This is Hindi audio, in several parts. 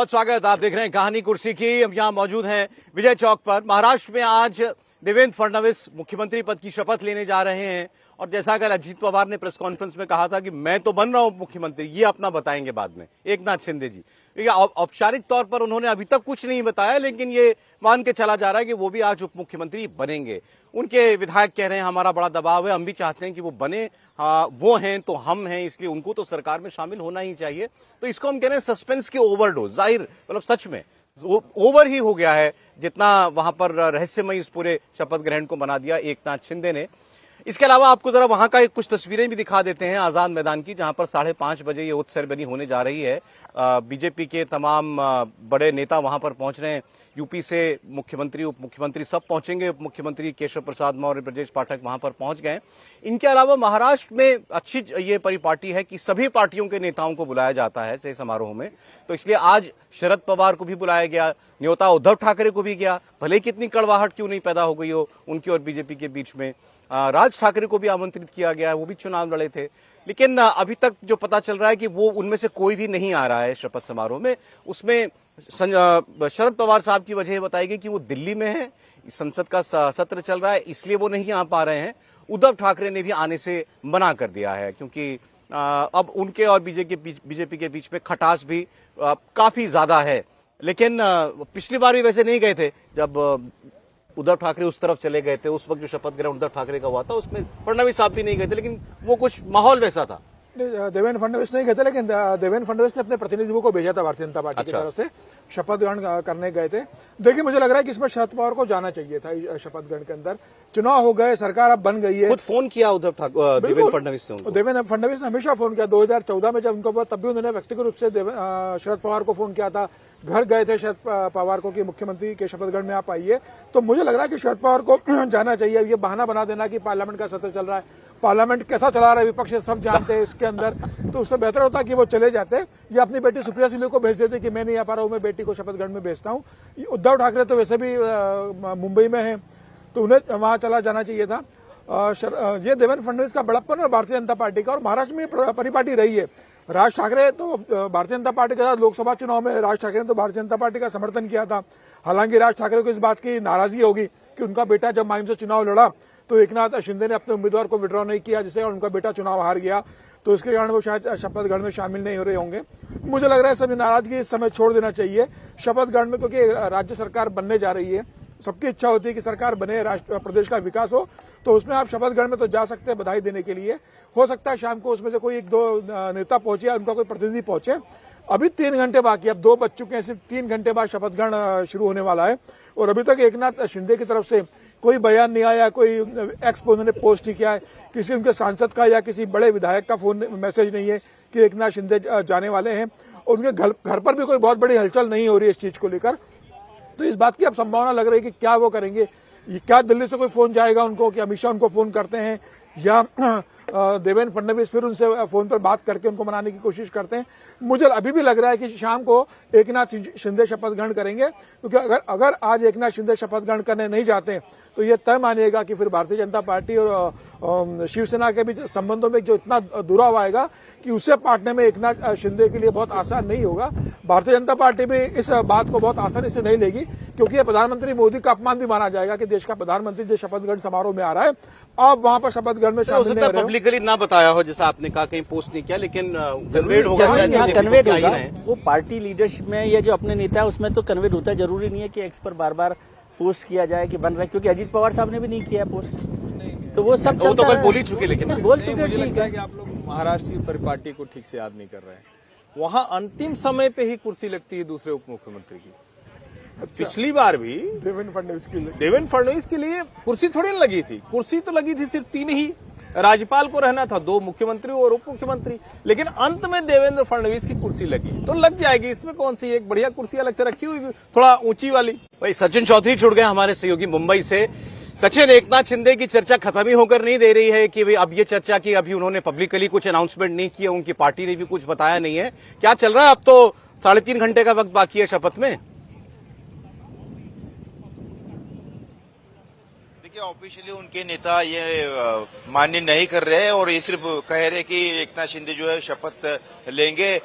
बहुत स्वागत। आप देख रहे हैं कहानी कुर्सी की। हम यहाँ मौजूद हैं विजय चौक पर। महाराष्ट्र में आज देवेंद्र फडणवीस मुख्यमंत्री पद की शपथ लेने जा रहे हैं और जैसा कि अजीत पवार ने प्रेस कॉन्फ्रेंस में कहा था कि मैं तो बन रहा हूं मुख्यमंत्री, ये अपना बताएंगे बाद में एकनाथ शिंदे जी। औपचारिक तौर पर उन्होंने अभी तक कुछ नहीं बताया, लेकिन ये मान के चला जा रहा है कि वो भी आज उप मुख्यमंत्री बनेंगे। उनके विधायक कह रहे हैं हमारा बड़ा दबाव है, हम भी चाहते हैं कि वो बने। वो हैं तो हम हैं, इसलिए उनको तो सरकार में शामिल होना ही चाहिए। तो इसको हम कह रहे हैं सस्पेंस की ओवरडोज। जाहिर मतलब सच में ओवर ही हो गया है जितना वहां पर रहस्यमय इस पूरे शपथ ग्रहण को बना दिया एकनाथ शिंदे ने। इसके अलावा आपको जरा वहां का कुछ तस्वीरें भी दिखा देते हैं आजाद मैदान की, जहां पर 5:30 बजे ये ओथ सेरेमनी होने जा रही है। बीजेपी के तमाम बड़े नेता वहां पर पहुंच रहे हैं। यूपी से मुख्यमंत्री, उप मुख्यमंत्री सब पहुंचेंगे। उप मुख्यमंत्री केशव प्रसाद मौर्य, ब्रजेश पाठक वहां पर पहुंच गए। इनके अलावा महाराष्ट्र में अच्छी ये परिपाटी है कि सभी पार्टियों के नेताओं को बुलाया जाता है इस समारोह में। तो इसलिए आज शरद पवार को भी बुलाया गया, न्योता उद्धव ठाकरे को भी गया, भले कितनी कड़वाहट क्यों नहीं पैदा हो गई हो उनकी और बीजेपी के बीच में। राज ठाकरे को भी आमंत्रित किया गया है, वो भी चुनाव लड़े थे। लेकिन अभी तक जो पता चल रहा है कि वो उनमें से कोई भी नहीं आ रहा है शपथ समारोह में। उसमें शरद पवार साहब की वजह बताई गई कि वो दिल्ली में है, संसद का सत्र चल रहा है, इसलिए वो नहीं आ पा रहे हैं। उद्धव ठाकरे ने भी आने से मना कर दिया है क्योंकि अब उनके और बीजेपी के बीच में खटास भी काफी ज्यादा है। लेकिन पिछली बार भी वैसे नहीं गए थे जब उद्धव ठाकरे उस तरफ चले गए थे। उस वक्त जो शपथ ग्रहण उद्धव ठाकरे का हुआ था उसमें फडणवीस साहब भी नहीं गए थे, लेकिन वो कुछ माहौल वैसा था। देवेंद्र फडणवीस नहीं गए थे, लेकिन देवेंद्र फडणवीस ने अपने प्रतिनिधियों को भेजा था भारतीय जनता पार्टी की तरफ से, शपथ ग्रहण करने गए थे। देखिए, मुझे लग रहा है कि इसमें शरद पवार को जाना चाहिए था शपथ ग्रहण के अंदर। चुनाव हो गए, सरकार अब बन गई है। खुद फोन किया देवेंद्र फडणवीस ने। देवेंद्र फडणवीस ने हमेशा फोन किया। 2014 में जब उनको तब भी उन्होंने व्यक्तिगत रूप से शरद पवार को फोन किया था। घर गए थे शरद पवार को कि मुख्यमंत्री के शपथ ग्रहण में आप आइए। तो मुझे लग रहा है कि शरद पवार को जाना चाहिए। ये बहाना बना देना कि पार्लियामेंट का सत्र चल रहा है, पार्लियामेंट कैसा चला रहा है विपक्ष सब जानते हैं इसके अंदर, तो उससे बेहतर होता कि वो चले जाते या अपनी बेटी सुप्रिया सुले को भेज देते कि मैं नहीं आ पा रहा हूं, मैं बेटी को शपथ ग्रहण में भेजता हूं। उद्धव ठाकरे तो वैसे भी मुंबई में है, तो उन्हें वहां चला जाना चाहिए था। ये देवेंद्र फडणवीस का बड़प्पन और भारतीय जनता पार्टी का, और महाराष्ट्र में परिपाटी रही है। राज ठाकरे तो भारतीय जनता पार्टी के साथ लोकसभा चुनाव में राज ठाकरे ने तो भारतीय जनता पार्टी का समर्थन किया था। हालांकि राज ठाकरे को इस बात की नाराजगी होगी कि उनका बेटा जब माइम से चुनाव लड़ा तो एकनाथ शिंदे ने अपने उम्मीदवार को विड्रॉ नहीं किया, जिससे उनका बेटा चुनाव हार गया, तो इसके कारण वो शायद शपथ ग्रहण में शामिल नहीं हो रहे होंगे। मुझे लग रहा है सभी नाराजगी इस समय छोड़ देना चाहिए शपथ ग्रहण में, क्योंकि राज्य सरकार बनने जा रही है। सबकी इच्छा होती है कि सरकार बने, प्रदेश का विकास हो, तो उसमें आप शपथ ग्रहण में तो जा सकते हैं बधाई देने के लिए। हो सकता है शाम को उसमें से कोई 1-2 नेता पहुंचे या उनका कोई प्रतिनिधि पहुंचे। अभी 3 घंटे बाकी, अब 2 बज चुके हैं, सिर्फ 3 घंटे बाद शपथ ग्रहण शुरू होने वाला है। और अभी तक एकनाथ शिंदे की तरफ से कोई बयान नहीं आया, कोई एक्स पर उन्होंने पोस्ट नहीं किया है, किसी उनके सांसद का या किसी बड़े विधायक का फोन मैसेज नहीं है कि एकनाथ शिंदे जाने वाले हैं। और उनके घर पर भी कोई बहुत बड़ी हलचल नहीं हो रही है इस चीज को लेकर। तो इस बात की अब संभावना लग रही है कि क्या वो करेंगे, क्या दिल्ली से कोई फोन जाएगा उनको कि अमित शाह उनको फोन करते हैं, या देवेंद्र फडणवीस फिर उनसे फोन पर बात करके उनको मनाने की कोशिश करते हैं। मुझे अभी भी लग रहा है कि शाम को एकनाथ शिंदे शपथ ग्रहण करेंगे, क्योंकि अगर आज एकनाथ शिंदे शपथ ग्रहण करने नहीं जाते तो ये तय मानिएगा कि फिर भारतीय जनता पार्टी और शिवसेना के बीच संबंधों में जो इतना दुराव आएगा कि उसे पाटने में एकनाथ शिंदे के लिए बहुत आसान नहीं होगा। भारतीय जनता पार्टी भी इस बात को बहुत आसानी से नहीं लेगी, क्योंकि ये प्रधानमंत्री मोदी का अपमान भी माना जाएगा कि देश का प्रधानमंत्री जो शपथ ग्रहण समारोह में आ रहा है, अब वहां पर शपथ ग्रहण में शामिल नहीं हो रहे हो। पब्लिकली ना बताया हो, जैसा आपने कहा, कहीं पोस्ट नहीं किया, लेकिन कन्वेड होगा वो पार्टी लीडरशिप में, या जो अपने नेता है उसमें तो कन्वेड होता है। जरूरी नहीं है कि एक्स पर बार बार पोस्ट किया जाए कि बन रहा है, क्योंकि अजीत पवार साहब ने भी नहीं किया पोस्ट, तो वो सब तो बोल ही चुके, लेकिन बोल चुके। ठीक है कि आप लोग महाराष्ट्र की परिपाटी को ठीक से याद नहीं कर रहे हैं। वहां अंतिम समय पे ही कुर्सी लगती है दूसरे उप मुख्यमंत्री की। पिछली बार भी देवेंद्र फडणवीस के लिए कुर्सी थोड़ी न लगी थी, कुर्सी तो लगी थी सिर्फ 3 ही। राज्यपाल को रहना था, 2 मुख्यमंत्री और उप मुख्यमंत्री, लेकिन अंत में देवेंद्र फडणवीस की कुर्सी लगी, तो लग जाएगी। इसमें कौन सी एक बढ़िया कुर्सी अलग से रखी हुई, थोड़ा ऊंची वाली। भाई सचिन चौधरी जुड़ गए हमारे सहयोगी मुंबई से। सचिन, एकनाथ शिंदे की चर्चा खत्म ही होकर नहीं दे रही है कि भाई अब ये चर्चा की, अभी उन्होंने पब्लिकली कुछ अनाउंसमेंट नहीं किया, उनकी पार्टी ने भी कुछ बताया नहीं है, क्या चल रहा है? अब तो 3.5 घंटे का वक्त बाकी है शपथ में। देखिए ऑफिशियली उनके नेता ये मान्य नहीं कर रहे हैं और ये सिर्फ कह रहे कि एकनाथ शिंदे जो है शपथ लेंगे,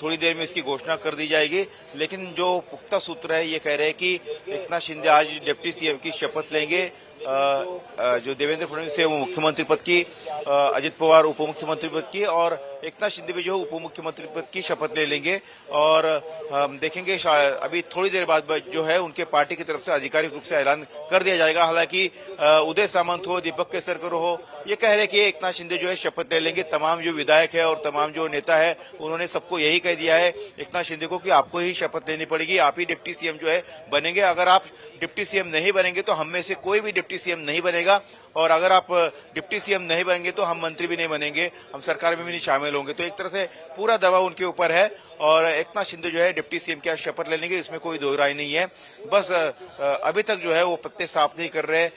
थोड़ी देर में इसकी घोषणा कर दी जाएगी। लेकिन जो पुख्ता सूत्र है ये कह रहे हैं कि एकनाथ शिंदे आज डिप्टी सीएम की शपथ लेंगे। जो देवेंद्र फडणवीस है वो मुख्यमंत्री पद की, अजित पवार उप मुख्यमंत्री पद की और एकनाथ शिंदे भी जो उप मुख्यमंत्री पद की शपथ ले लेंगे। और हम देखेंगे अभी थोड़ी देर बाद जो है उनके पार्टी की तरफ से आधिकारिक रूप से ऐलान कर दिया जाएगा। हालांकि उदय सामंत हो, दीपक केसरकर हो, ये कह रहे कि एकनाथ शिंदे जो है शपथ ले लेंगे। तमाम जो विधायक है और तमाम जो नेता है उन्होंने सबको यही कह दिया है एकनाथ शिंदे को कि आपको ही शपथ लेनी पड़ेगी, आप ही डिप्टी सीएम जो है बनेंगे। अगर आप डिप्टी सीएम नहीं बनेंगे तो हम में से कोई भी डिप्टी सीएम नहीं बनेगा, और अगर आप डिप्टी सीएम नहीं बनेंगे तो हम मंत्री भी नहीं बनेंगे, हम सरकार में भी नहीं शामिल होंगे। तो एक तरह से पूरा दबाव उनके ऊपर है और एकनाथ शिंदे जो है डिप्टी सीएम की शपथ ले लेंगे, इसमें कोई दो राय नहीं है। बस अभी तक जो है वो पत्ते साफ नहीं कर रहे।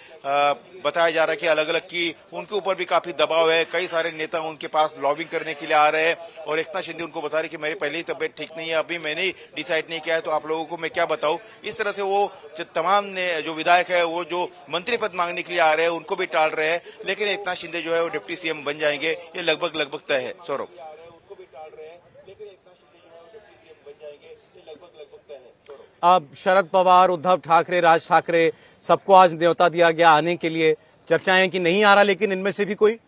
बताया जा रहा है कि अलग अलग की उनके ऊपर भी काफी दबाव है, कई सारे नेता उनके पास लॉबिंग करने के लिए आ रहे हैं और एकनाथ शिंदे उनको बता रहे कि मेरी पहले ही तबियत ठीक नहीं है, अभी मैंने ही डिसाइड नहीं किया है, तो आप लोगों को मैं क्या बताऊं। इस तरह से वो तमाम जो विधायक है वो जो मंत्री पद मांगने के लिए आ रहे हैं उनको भी टाल रहे हैं। लेकिन एकनाथ शिंदे जो है वो डिप्टी सीएम बन जाएंगे, ये लगभग तय है। सौरभ, अब शरद पवार, उद्धव ठाकरे, राज ठाकरे सबको आज न्योता दिया गया आने के लिए। चर्चाएं कि नहीं आ रहा, लेकिन इनमें से भी कोई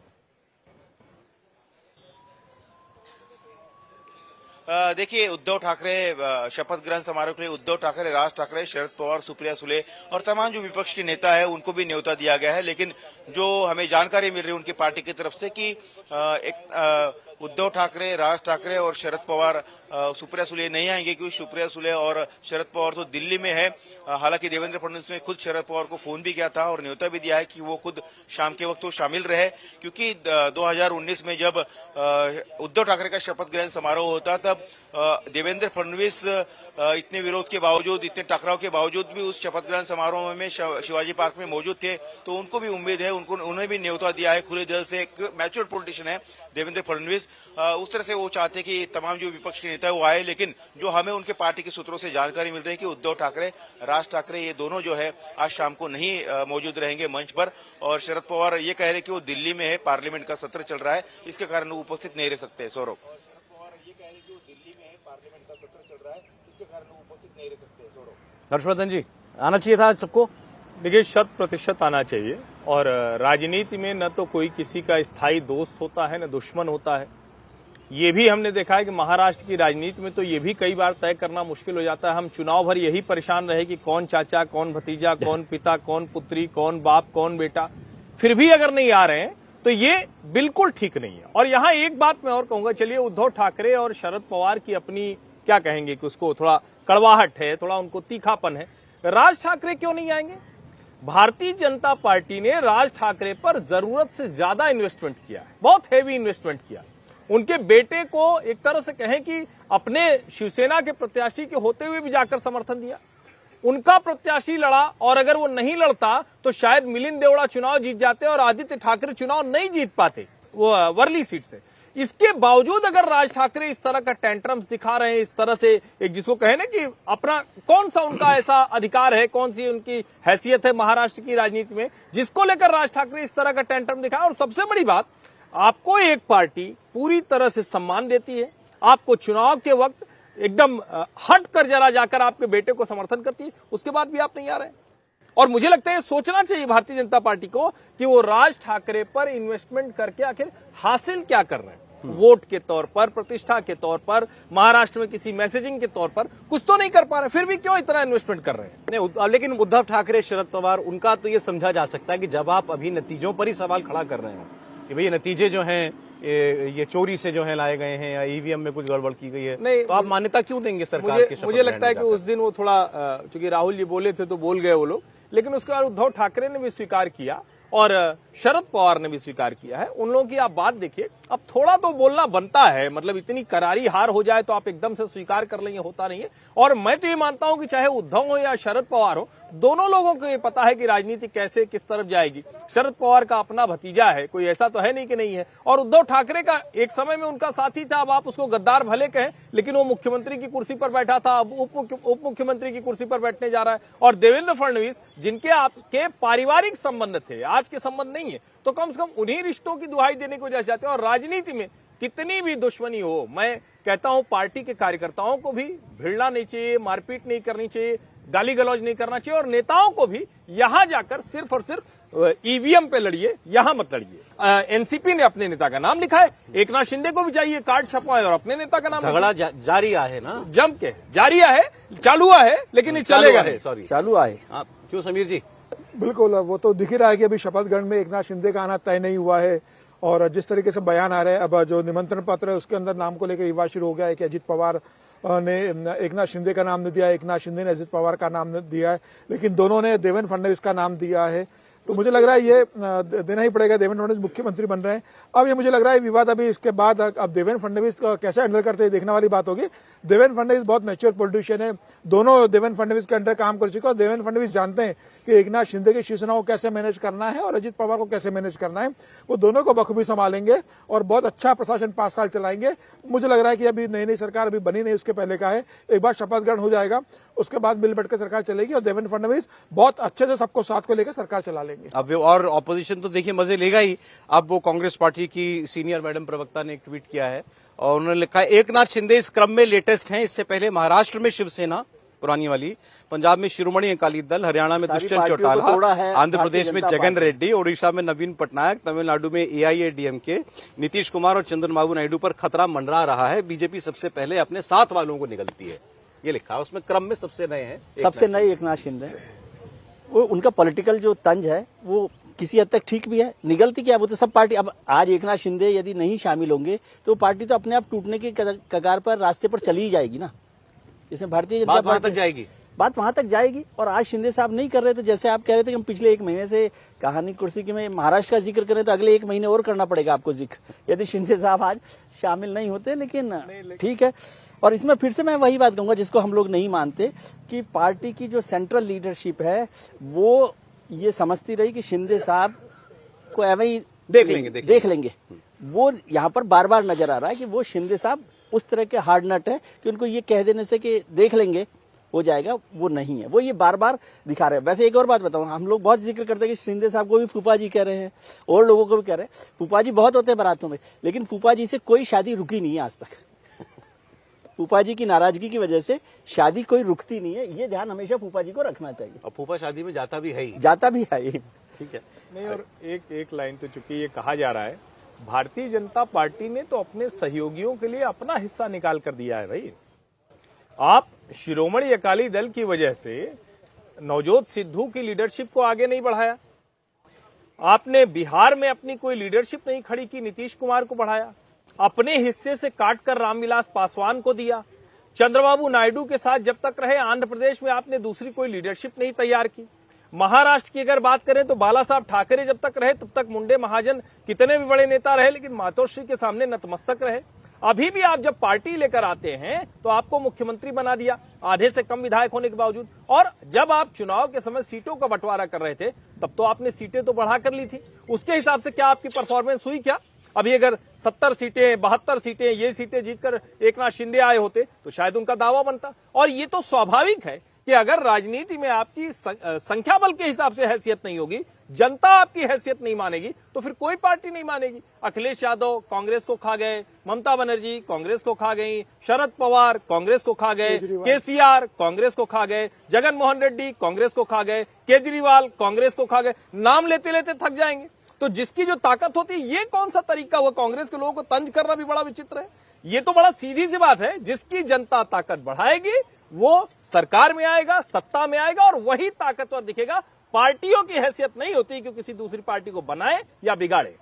देखिए उद्धव ठाकरे शपथ ग्रहण समारोह के लिए उद्धव ठाकरे, राज ठाकरे, शरद पवार, सुप्रिया सुले और तमाम जो विपक्ष के नेता है उनको भी न्योता दिया गया है। लेकिन जो हमें जानकारी मिल रही है उनकी पार्टी की तरफ से कि उद्धव ठाकरे, राज ठाकरे और शरद पवार, सुप्रिया सुले नहीं आएंगे क्योंकि सुप्रिया सुले और शरद पवार तो दिल्ली में है। हालांकि देवेंद्र फडणवीस ने खुद शरद पवार को फोन भी किया था और न्योता भी दिया है कि वो खुद शाम के वक्त वो शामिल रहे, क्योंकि 2019 में जब उद्धव ठाकरे का शपथ ग्रहण समारोह होता तब देवेंद्र फडणवीस इतने विरोध के बावजूद, इतने टकराव के बावजूद भी उस शपथ ग्रहण समारोह में शिवाजी पार्क में मौजूद थे। तो उनको भी उम्मीद है, उन्हें भी न्योता दिया है खुले दिल से। एक मैच्योर पॉलिटिशियन है देवेंद्र फडणवीस, उस तरह से वो चाहते कि तमाम जो विपक्ष के नेता है वो आए। लेकिन जो हमें उनके पार्टी के सूत्रों से जानकारी मिल रही है कि उद्धव ठाकरे, राज ठाकरे ये दोनों जो है आज शाम को नहीं मौजूद रहेंगे मंच पर। और शरद पवार ये कह रहे कि वो दिल्ली में है, पार्लियामेंट का सत्र चल रहा है, इसके कारण वो उपस्थित नहीं रह सकते। सौरभ, हर्षवर्धन जी, आना चाहिए था सबको। देखिए 100% आना चाहिए। और राजनीति में न तो कोई किसी का स्थायी दोस्त होता है न दुश्मन होता है। ये भी हमने देखा है कि महाराष्ट्र की राजनीति में तो ये भी कई बार तय करना मुश्किल हो जाता है। हम चुनाव भर यही परेशान रहे कि कौन चाचा, कौन भतीजा, कौन पिता, कौन पुत्री, कौन बाप, कौन बेटा। फिर भी अगर नहीं आ रहे हैं तो ये बिल्कुल ठीक नहीं है। और यहाँ एक बात मैं और कहूंगा, चलिए उद्धव ठाकरे और शरद पवार की अपनी क्या कहेंगे कि उसको थोड़ा कड़वाहट है, थोड़ा उनको तीखापन है। राज ठाकरे क्यों नहीं आएंगे? भारतीय जनता पार्टी ने राज ठाकरे पर जरूरत से ज्यादा इन्वेस्टमेंट किया है, बहुत हेवी इन्वेस्टमेंट किया। उनके बेटे को एक तरह से कहें कि अपने शिवसेना के प्रत्याशी के होते हुए भी जाकर समर्थन दिया। उनका प्रत्याशी लड़ा और अगर वो नहीं लड़ता तो शायद मिलिंद देवड़ा चुनाव जीत जाते और आदित्य ठाकरे चुनाव नहीं जीत पाते वो वर्ली सीट से। इसके बावजूद अगर राज ठाकरे इस तरह का टेंट्रम्स दिखा रहे हैं, इस तरह से एक जिसको कहे ना कि अपना कौन सा उनका ऐसा अधिकार है, कौन सी उनकी हैसियत है महाराष्ट्र की राजनीति में जिसको लेकर राज ठाकरे इस तरह का टेंट्रम दिखाए। और सबसे बड़ी बात, आपको एक पार्टी पूरी तरह से सम्मान देती है, आपको चुनाव के वक्त एकदम हट कर जरा जाकर आपके बेटे को समर्थन करती है, उसके बाद भी आप नहीं आ रहे। और मुझे लगता है सोचना चाहिए भारतीय जनता पार्टी को कि वो राज ठाकरे पर इन्वेस्टमेंट करके आखिर हासिल क्या कर रहे हैं। वोट के तौर पर, प्रतिष्ठा के तौर पर, महाराष्ट्र में किसी मैसेजिंग के तौर पर कुछ तो नहीं कर पा रहे, फिर भी क्यों इतना इन्वेस्टमेंट कर रहे हैं? नहीं, लेकिन उद्धव ठाकरे, शरद पवार, उनका तो ये समझा जा सकता है कि जब आप अभी नतीजों पर ही सवाल खड़ा कर रहे हो कि भाई ये नतीजे जो हैं ये चोरी से जो है लाए गए हैं या ईवीएम में कुछ गड़बड़ की गई है, नहीं तो आप मान्यता क्यों देंगे सरकार के? मुझे लगता है कि उस दिन वो थोड़ा, चूंकि राहुल जी बोले थे तो बोल गए वो लोग, लेकिन उसके बाद उद्धव ठाकरे ने भी स्वीकार किया और शरद पवार ने भी स्वीकार किया है। उन लोगों की आप बात देखिए, अब थोड़ा तो बोलना बनता है, मतलब इतनी करारी हार हो जाए तो आप एकदम से स्वीकार कर लेंगे, होता नहीं है। और मैं तो ये मानता हूं कि चाहे उद्धव हो या शरद पवार हो, दोनों लोगों को ये पता है कि राजनीति कैसे किस तरफ जाएगी। शरद पवार का अपना भतीजा है, कोई ऐसा तो है नहीं कि नहीं है, और उद्धव ठाकरे का एक समय में उनका साथी था। अब आप उसको गद्दार भले कहें, लेकिन वो मुख्यमंत्री की कुर्सी पर बैठा था, अब उप मुख्यमंत्री की कुर्सी पर बैठने जा रहा है। और देवेंद्र फडणवीस, जिनके आपके पारिवारिक संबंध थे, आज के संबंध नहीं है, तो कम से कम उन्हीं रिश्तों की दुहाई देने को चाहते हैं। और राजनीति में कितनी भी दुश्मनी हो, मैं कहता हूं पार्टी के कार्यकर्ताओं को भी भिड़ना नहीं चाहिए, मारपीट नहीं करनी चाहिए, गाली गलौज नहीं करना चाहिए, और नेताओं को भी यहां जाकर सिर्फ और सिर्फ ईवीएम पे लड़िए, यहां मत लड़िए। एनसीपी ने अपने नेता का नाम लिखा है, एकनाथ शिंदे को भी चाहिए कार्ड छपवाए और अपने नेता का नाम। झगड़ा जारी है ना, जम के जारी है, चालू है, लेकिन ये चलेगा नहीं। सॉरी, चालू आए। क्यों समीर जी? बिल्कुल, वो तो दिख ही रहा है कि अभी शपथ ग्रहण में एकनाथ शिंदे का आना तय नहीं हुआ है, और जिस तरीके से बयान आ रहे हैं, अब जो निमंत्रण पत्र है उसके अंदर नाम को लेकर विवाद शुरू हो गया है कि अजित पवार ने एकनाथ शिंदे का नाम नहीं दिया, एकनाथ शिंदे ने अजित पवार का नाम दिया है, लेकिन दोनों ने देवेंद्र फडणवीस का नाम दिया है। तो मुझे लग रहा है ये देना ही पड़ेगा, देवेंद्र फडणवीस मुख्यमंत्री बन रहे हैं। अब ये मुझे लग रहा है विवाद अभी इसके बाद अब देवेंद्र फडणवीस कैसे हैंडल करते हैं देखने वाली बात होगी। देवेंद्र फडणवीस बहुत मैच्योर पॉलिटिशियन है, दोनों देवेंद्र फडणवीस के अंडर काम कर चुके हैं, और देवेंद्र फडणवीस जानते हैं कि एकनाथ शिंदे की शिवसेना को कैसे मैनेज करना है और अजित पवार को कैसे मैनेज करना है। वो दोनों को बखूबी संभालेंगे और बहुत अच्छा प्रशासन 5 साल चलाएंगे। मुझे लग रहा है कि अभी नई सरकार अभी बनी नहीं, उसके पहले का है, एक बार शपथ ग्रहण हो जाएगा उसके बाद मिल बैठ कर सरकार चलेगी, और देवेंद्र फडणवीस बहुत अच्छे से सबको साथ को लेकर सरकार चला लेंगे। अब और ऑपोजिशन तो देखिए मजे लेगा ही। अब वो कांग्रेस पार्टी की सीनियर मैडम प्रवक्ता ने एक ट्वीट किया है और उन्होंने लिखा है, एकनाथ शिंदे इस क्रम में लेटेस्ट हैं। इससे पहले महाराष्ट्र में शिवसेना पुरानी वाली, पंजाब में शिरोमणि अकाली दल, हरियाणा में दुष्यंत चौटाला, आंध्र प्रदेश में जगन रेड्डी, ओडिशा में नवीन पटनायक, तमिलनाडु में एआईएडीएमके, नीतीश कुमार और चंद्रबाबू नायडू पर खतरा मंडरा रहा है। बीजेपी सबसे पहले अपने साथ वालों को निगलती है, ये लिखा है उसमें। क्रम में सबसे नए हैं, सबसे नए एकनाथ शिंदे। वो उनका पॉलिटिकल जो तंज है वो किसी हद तक ठीक भी है। निगलती क्या, वो तो सब पार्टी, अब आज एकनाथ शिंदे यदि नहीं शामिल होंगे तो पार्टी तो अपने आप टूटने के कगार पर, रास्ते पर चली ही जाएगी ना। इसमें भारतीय जनता बात वहां पार्टी तक जाएगी, बात वहां तक जाएगी। और आज शिंदे साहब नहीं कर रहे, तो जैसे आप कह रहे थे कि हम पिछले 1 महीने से कहानी कुर्सी की में महाराष्ट्र का जिक्र करें, तो अगले 1 महीने और करना पड़ेगा आपको जिक्र, यदि शिंदे साहब आज शामिल नहीं होते। लेकिन ठीक है। और इसमें फिर से मैं वही बात कहूंगा जिसको हम लोग नहीं मानते, कि पार्टी की जो सेंट्रल लीडरशिप है वो ये समझती रही कि शिंदे साहब को एवं ही देख लेंगे। वो यहाँ पर बार बार नजर आ रहा है कि वो शिंदे साहब उस तरह के हार्ड नट है कि उनको ये कह देने से कि देख लेंगे हो जाएगा, वो नहीं है। वो ये बार बार दिखा रहे हैं। वैसे एक और बात बताऊं, हम लोग बहुत जिक्र करते हैं कि शिंदे साहब को भी फूफा जी कह रहे हैं और लोगों को भी कह रहे हैं। फूफा जी बहुत होते हैं बारातों में, लेकिन फूफा जी से कोई शादी रुकी नहीं है आज तक। फूफा जी की नाराजगी की वजह से शादी कोई रुकती नहीं है, ये ध्यान हमेशा फूफा जी को रखना चाहिए। और फूफा शादी में जाता भी है ही, जाता भी है। ठीक है। नहीं, और एक लाइन तो चूंकि ये कहा जा रहा है, भारतीय जनता पार्टी ने तो अपने सहयोगियों के लिए अपना हिस्सा निकाल कर दिया है भाई। आप शिरोमणि अकाली दल की वजह से नवजोत सिद्धू की लीडरशिप को आगे नहीं बढ़ाया, आपने बिहार में अपनी कोई लीडरशिप नहीं खड़ी की, नीतीश कुमार को बढ़ाया, अपने हिस्से से काटकर रामविलास पासवान को दिया। चंद्रबाबू नायडू के साथ जब तक रहे आंध्र प्रदेश में आपने दूसरी कोई लीडरशिप नहीं तैयार की। महाराष्ट्र की अगर बात करें तो बाला साहब ठाकरे जब तक रहे तब तक मुंडे महाजन कितने भी बड़े नेता रहे, लेकिन मातोश्री के सामने नतमस्तक रहे। अभी भी आप जब पार्टी लेकर आते हैं तो आपको मुख्यमंत्री बना दिया, आधे से कम विधायक होने के बावजूद। और जब आप चुनाव के समय सीटों का बंटवारा कर रहे थे तब तो आपने सीटें तो बढ़ा कर ली थी, उसके हिसाब से क्या आपकी परफॉर्मेंस हुई क्या? अभी अगर 70 सीटें 72 सीटें ये सीटें जीतकर एकनाथ शिंदे आए होते तो शायद उनका दावा बनता। और ये तो स्वाभाविक है कि अगर राजनीति में आपकी संख्या बल के हिसाब से हैसियत नहीं होगी, जनता आपकी हैसियत नहीं मानेगी, तो फिर कोई पार्टी नहीं मानेगी। अखिलेश यादव कांग्रेस को खा गए, ममता बनर्जी कांग्रेस को खा गई, शरद पवार कांग्रेस को खा गए, केसीआर कांग्रेस को खा गए, जगन मोहन रेड्डी कांग्रेस को खा गए, केजरीवाल कांग्रेस को खा गए। नाम लेते लेते थक जाएंगे। तो जिसकी जो ताकत होती है, ये कौन सा तरीका हुआ? कांग्रेस के लोगों को तंज करना भी बड़ा विचित्र है। ये तो बड़ा सीधी सी बात है, जिसकी जनता ताकत बढ़ाएगी वो सरकार में आएगा, सत्ता में आएगा, और वही ताकतवर दिखेगा। पार्टियों की हैसियत नहीं होती कि किसी दूसरी पार्टी को बनाए या बिगाड़े।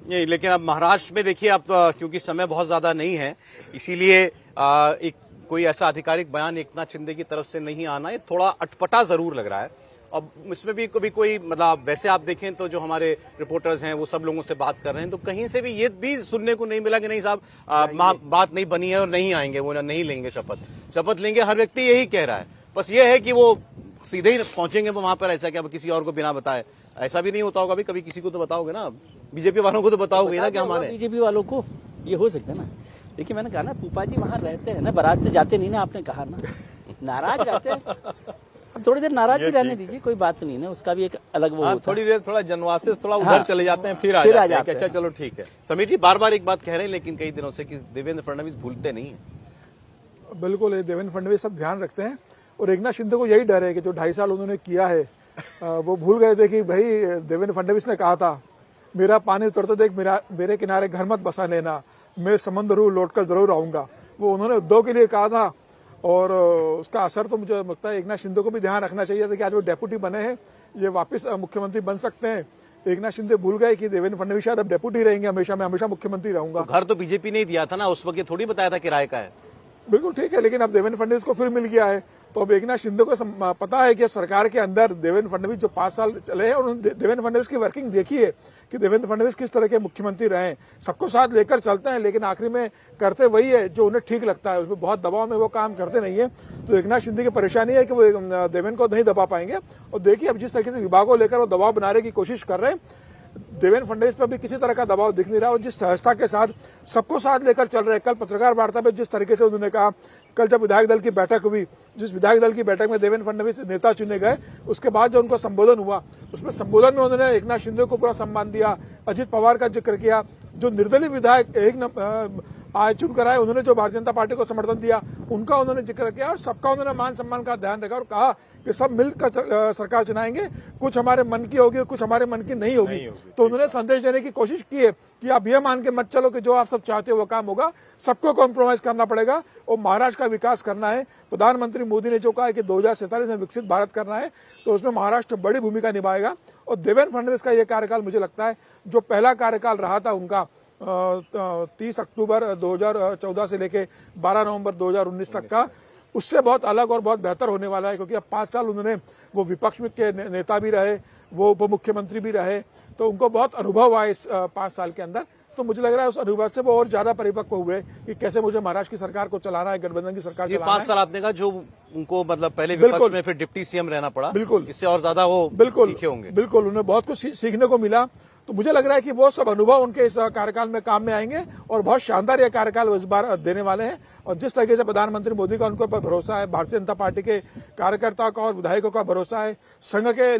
नहीं, लेकिन अब महाराष्ट्र में देखिए, अब क्योंकि समय बहुत ज्यादा नहीं है, इसीलिए एक कोई ऐसा आधिकारिक बयान एकनाथ शिंदे की तरफ से नहीं आना, ये थोड़ा अटपटा जरूर लग रहा है। अब इसमें भी कभी कोई मतलब वैसे आप देखें तो जो हमारे रिपोर्टर्स हैं वो सब लोगों से बात कर रहे हैं तो कहीं से भी ये भी सुनने को नहीं मिला कि नहीं साहब बात नहीं बनी है और नहीं आएंगे, वो नहीं लेंगे शपथ लेंगे। हर व्यक्ति यही कह रहा है, बस ये है कि वो सीधे ही पहुंचेंगे वहां पर, ऐसा क्या किसी और को बिना बताए? ऐसा भी नहीं होता होगा, कभी किसी को तो बताओगे ना, बीजेपी वालों को तो बताओगे ना कि हमारे बीजेपी वालों को ये हो सकता है ना। देखिए मैंने कहा ना, फूफा जी वहां रहते हैं ना, बारात से जाते नहीं ना, आपने कहा ना, नाराज रहते हैं। अब थोड़ी देर नाराज भी रहने दीजिए, कोई बात नहीं ना, उसका भी एक अलग वो होता है। थोड़ी देर थोड़ा जनवास से थोड़ा उधर चले जाते हैं, फिर आ फिर जाते हैं कि अच्छा चलो ठीक है। समीर जी बार बार एक बात कह रहे हैं लेकिन कई दिनों से कि देवेंद्र फडणवीस भूलते नहीं है। बिल्कुल, ये देवेंद्र फडणवीस सब ध्यान रखते हैं और एकनाथ शिंदे को यही डर है कि जो 2.5 साल उन्होंने किया है वो भूल गए थे कि भाई देवेंद्र फडणवीस ने कहा था मेरा पानी उतरते देख मेरे किनारे घर मत बसा लेना, मैं समंदर हूँ लौट कर जरूर आऊंगा। वो उन्होंने उद्धव के लिए कहा था और उसका असर तो मुझे लगता है एकनाथ शिंदे को भी ध्यान रखना चाहिए था कि आज वो डेप्यूटी बने हैं, ये वापस मुख्यमंत्री बन सकते हैं। एकनाथ शिंदे भूल गए कि देवेंद्र फडणवीस शायद अब डेप्यूटी रहेंगे हमेशा, मैं हमेशा मुख्यमंत्री रहूंगा। घर तो बीजेपी ने ही दिया था ना, उस वक्त ये थोड़ी बताया था किराए का है। बिल्कुल ठीक है, लेकिन अब देवेंद्र फडणवीस को फिर मिल गया है तो अब एकनाथ शिंदे को पता है कि सरकार के अंदर देवेंद्र फडणवीस जो 5 साल चले हैं, उन्होंने देवेंद्र फडणवीस की वर्किंग देखी है कि देवेंद्र फडणवीस किस तरह के मुख्यमंत्री रहे। सबको साथ लेकर चलते हैं लेकिन आखिरी में करते वही है जो उन्हें ठीक लगता है, उसमें बहुत दबाव में वो काम करते नहीं है। तो एकनाथ शिंदे की परेशानी है कि वो देवेंद्र को नहीं दबा पाएंगे। और देखिए अब जिस तरीके से विभागों लेकर वो दबाव बनाने की कोशिश कर रहे हैं, देवेंद्र फडणवीस पर भी किसी तरह का दबाव दिख नहीं रहा और जिस सहजता के साथ सबको साथ लेकर चल रहे हैं। कल पत्रकार वार्ता में जिस तरीके से उन्होंने कहा, कल जब विधायक दल की बैठक हुई, जिस विधायक दल की बैठक में देवेंद्र फडणवीस नेता चुने गए, उसके बाद जो उनको संबोधन हुआ, उसमें संबोधन में उन्होंने एकनाथ शिंदे को पूरा सम्मान दिया, अजित पवार का जिक्र किया, जो निर्दलीय विधायक आज चुनकर आए उन्होंने जो भारतीय जनता पार्टी को समर्थन दिया उनका उन्होंने जिक्र किया और सबका उन्होंने मान सम्मान का ध्यान रखा और कहा कि सब मिलकर सरकार चलाएंगे, कुछ हमारे मन की होगी कुछ हमारे मन की नहीं होगी। तो उन्होंने संदेश देने की कोशिश की है कि आप ये मान के मत चलो कि जो आप सब चाहते हो वो काम होगा, सबको कॉम्प्रोमाइज करना पड़ेगा और महाराष्ट्र का विकास करना है। प्रधानमंत्री मोदी ने जो कहा है कि 2047 में विकसित भारत करना है तो उसमें महाराष्ट्र बड़ी भूमिका निभाएगा। और देवेंद्र फडणवीस का यह कार्यकाल मुझे लगता है जो पहला कार्यकाल रहा था उनका 30 अक्टूबर 2014 से लेके 12 नवंबर 2019 तक का, उससे बहुत अलग और बहुत बेहतर होने वाला है क्योंकि अब 5 साल उन्होंने वो विपक्ष के नेता भी रहे, वो उप मुख्यमंत्री भी रहे, तो उनको बहुत अनुभव आया इस 5 साल के अंदर। तो मुझे लग रहा है उस अनुभव से वो और ज्यादा परिपक्व हुए कि कैसे मुझे महाराष्ट्र की सरकार को चलाना है, गठबंधन की सरकार चलाना है। 5 साल आपने कहा जो उनको मतलब पहले विपक्ष में फिर डिप्टी सीएम रहना पड़ा, बिल्कुल इससे और ज्यादा वो सीखे होंगे। बिल्कुल, उन्हें बहुत कुछ सीखने को मिला। तो मुझे लग रहा है कि वो सब अनुभव उनके इस कार्यकाल में काम में आएंगे और बहुत शानदार यह कार्यकाल वो इस बार देने वाले हैं। और जिस तरीके से प्रधानमंत्री मोदी का उनके ऊपर भरोसा है, भारतीय जनता पार्टी के कार्यकर्ताओं का और विधायकों का भरोसा है, संघ के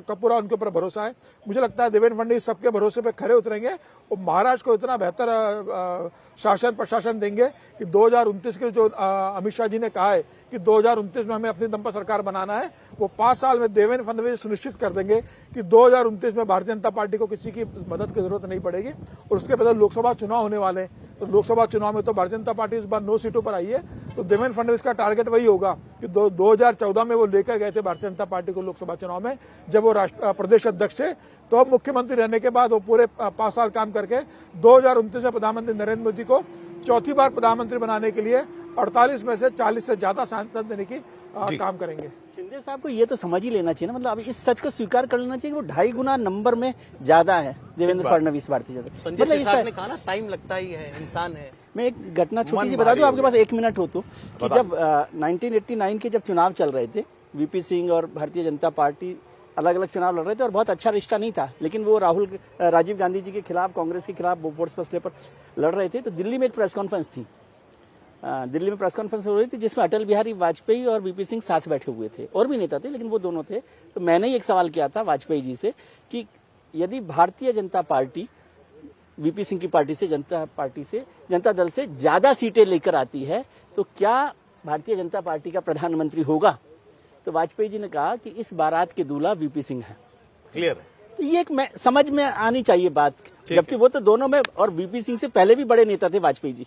का पूरा उनके ऊपर भरोसा है, मुझे लगता है देवेंद्र फडणवीस सबके भरोसे पे खरे उतरेंगे और महाराष्ट्र को इतना बेहतर शासन प्रशासन देंगे कि 2029 के जो अमित शाह जी ने कहा है कि 2029 में हमें अपनी दम पर सरकार बनाना है, वो 5 साल में देवेंद्र फडणवीस सुनिश्चित कर देंगे कि 2029 में भारतीय जनता पार्टी को किसी की मदद की जरूरत नहीं पड़ेगी। और उसके बाद लोकसभा चुनाव होने वाले हैं, तो लोकसभा चुनाव में तो भारतीय जनता पार्टी इस बार 9 सीटों पर आई है। तो देवेंद्र फडणवीस का टारगेट वही होगा कि 2014 में वो लेकर गए थे भारतीय जनता पार्टी को लोकसभा चुनाव में, जब वो प्रदेश अध्यक्ष थे। तो अब मुख्यमंत्री रहने के बाद वो पूरे 5 साल काम करके 2029 में प्रधानमंत्री नरेंद्र मोदी को चौथी बार प्रधानमंत्री बनाने के लिए 48 में से 40 से ज्यादा सांसद देने की काम करेंगे। शिंदे साहब को ये तो समझ ही लेना चाहिए ना, मतलब अब इस सच को स्वीकार कर लेना चाहिए कि वो 2.5 गुना नंबर में ज्यादा है देवेंद्र फडणवीस भारतीय जनता। संजय सिरसाट ने कहा ना टाइम लगता ही है, इंसान है। मैं एक घटना छोटी सी बता दूं, आपके पास 1 मिनट हो तो, कि जब 1989 के जब चुनाव चल रहे थे, वीपी सिंह और भारतीय जनता पार्टी अलग अलग चुनाव लड़ रहे थे और बहुत अच्छा रिश्ता नहीं था, लेकिन वो राजीव गांधी जी के खिलाफ, कांग्रेस के खिलाफ बोफोर्स मसले पर लड़ रहे थे। तो दिल्ली में एक प्रेस कॉन्फ्रेंस थी, दिल्ली में प्रेस कॉन्फ्रेंस हो रही थी जिसमें अटल बिहारी वाजपेयी और वीपी सिंह साथ बैठे हुए थे, और भी नेता थे लेकिन वो दोनों थे। तो मैंने ही एक सवाल किया था वाजपेयी जी से कि यदि भारतीय जनता पार्टी वीपी सिंह की पार्टी से, जनता दल से ज्यादा सीटें लेकर आती है तो क्या भारतीय जनता पार्टी का प्रधानमंत्री होगा? तो वाजपेयी जी ने कहा कि इस बारात के दूल्हा वीपी सिंह है। क्लियर है। तो ये एक समझ में आनी चाहिए बात, जबकि वो तो दोनों में, और वीपी सिंह से पहले भी बड़े नेता थे वाजपेयी जी।